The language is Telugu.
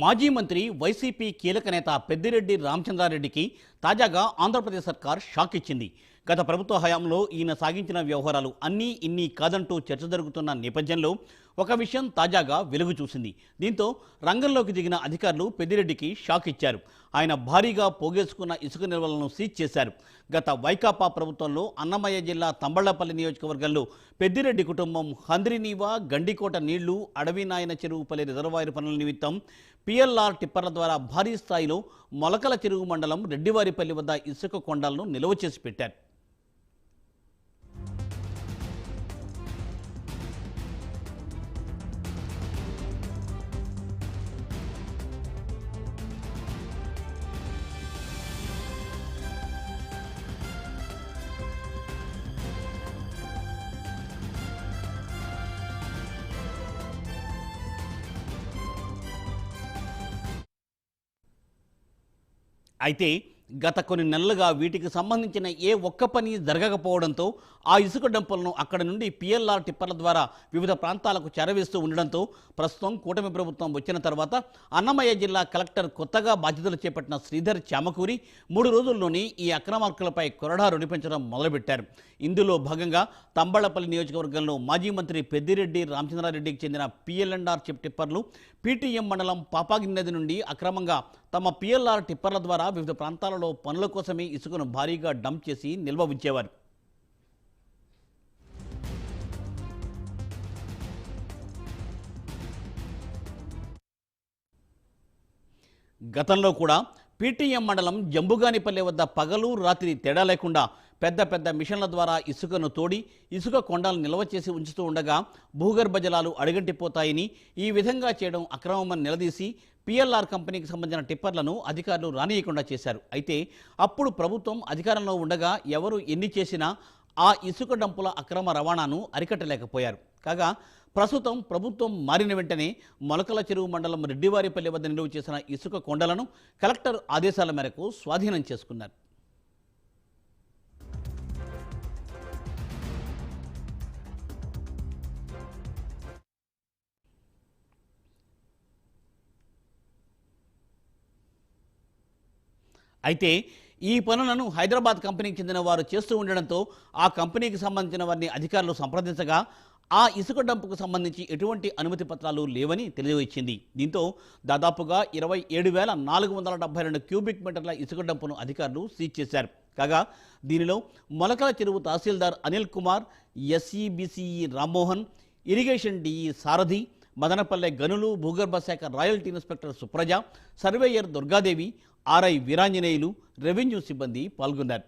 మాజీ మంత్రి వైసీపీ కీలక నేత పెద్దిరెడ్డి రామచంద్రారెడ్డికి తాజాగా ఆంధ్రప్రదేశ్ సర్కార్ షాక్ ఇచ్చింది. గత ప్రభుత్వ హయాంలో ఈయన సాగించిన వ్యవహారాలు అన్నీ ఇన్ని కాదంటూ చర్చ జరుగుతున్న నేపథ్యంలో ఒక విషయం తాజాగా వెలుగు చూసింది. దీంతో రంగంలోకి దిగిన అధికారులు పెద్దిరెడ్డికి షాక్ ఇచ్చారు. ఆయన భారీగా పోగేసుకున్న ఇసుక నిల్వలను సీజ్ చేశారు. గత వైకాపా ప్రభుత్వంలో అన్నమయ్య జిల్లా తంబళ్లపల్లి నియోజకవర్గంలో పెద్దిరెడ్డి కుటుంబం హంద్రినీవా, గండికోట నీళ్లు, అడవినాయన చెరువుపల్లి రిజర్వాయర్ పనుల నిమిత్తం పిఎల్ఆర్ టిప్పర్ల ద్వారా భారీ స్థాయిలో మొలకల చెరువు మండలం రెడ్డివారిపల్లి వద్ద ఇసుక కొండలను నిల్వ చేసి పెట్టారు. అయితే గత కొన్ని నెలలుగా వీటికి సంబంధించిన ఏ ఒక్క పని జరగకపోవడంతో ఆ ఇసుక డంపులను అక్కడి నుండి పిఎల్ఆర్ టిప్పర్ల ద్వారా వివిధ ప్రాంతాలకు చేరవేస్తూ ఉండడంతో ప్రస్తుతం కూటమి ప్రభుత్వం వచ్చిన తర్వాత అన్నమయ్య జిల్లా కలెక్టర్ కొత్తగా బాధ్యతలు చేపట్టిన శ్రీధర్ చామకూరి 3 రోజుల్లోనే ఈ అక్రమార్కులపై కొరడా రొడిపించడం మొదలుపెట్టారు. ఇందులో భాగంగా తంబళ్లపల్లి నియోజకవర్గంలో మాజీ మంత్రి పెద్దిరెడ్డి రామచంద్రారెడ్డికి చెందిన పిఎల్ఎండ్ఆర్ చిప్ టిప్పర్లు పీటీఎం మండలం పాపాగిరి నది నుండి అక్రమంగా తమ పిఎల్ఆర్ టిప్పర్ల ద్వారా వివిధ ప్రాంతాలలో పనుల కోసమే ఇసుకను భారీగా డంప్ చేసి నిల్వ ఉంచేవారు. గతంలో కూడా పీటీఎం మండలం జంబుగానిపల్లె వద్ద పగలు రాత్రి తేడా లేకుండా పెద్ద పెద్ద మిషన్ల ద్వారా ఇసుకను తోడి ఇసుక కొండలు నిల్వ చేసి ఉంచుతూ ఉండగా భూగర్భ జలాలు అడుగంటిపోతాయని, ఈ విధంగా చేయడం అక్రమమని నిలదీసి పిఎల్ఆర్ కంపెనీకి సంబంధించిన టిప్పర్లను అధికారులు రానియకుండా చేశారు. అయితే అప్పుడు ప్రభుత్వం అధికారంలో ఉండగా ఎవరు ఎన్ని చేసినా ఆ ఇసుక డంపుల అక్రమ రవాణాను అరికట్టలేకపోయారు. కాగా ప్రస్తుతం ప్రభుత్వం మారిన వెంటనే మొలకల చెరువు మండలం రెడ్డివారిపల్లి వద్ద నిలువ చేసిన ఇసుక కొండలను కలెక్టర్ ఆదేశాల మేరకు స్వాధీనం చేసుకున్నారు. అయితే ఈ పనులను హైదరాబాద్ కంపెనీకి చెందిన వారు చేస్తూ ఉండడంతో ఆ కంపెనీకి సంబంధించిన వారిని అధికారులు సంప్రదించగా ఆ ఇసుక డంపుకు సంబంధించి ఎటువంటి అనుమతి పత్రాలు లేవని తెలియవచ్చింది. దీంతో దాదాపుగా 27,472 క్యూబిక్ మీటర్ల ఇసుక డంపును అధికారులు సీజ్ చేశారు. కాగా దీనిలో మొలకల చెరువు తహసీల్దార్ అనిల్ కుమార్, ఎస్ఈబిసిఈ రామ్మోహన్, ఇరిగేషన్ డిఈ సారథి, మదనపల్లె గనులు భూగర్భ శాఖ royalty inspector Supraja, surveyor Durgadevi, RI Veeranjaneyulu, revenue సిబ్బంది పాల్గొన్నారు.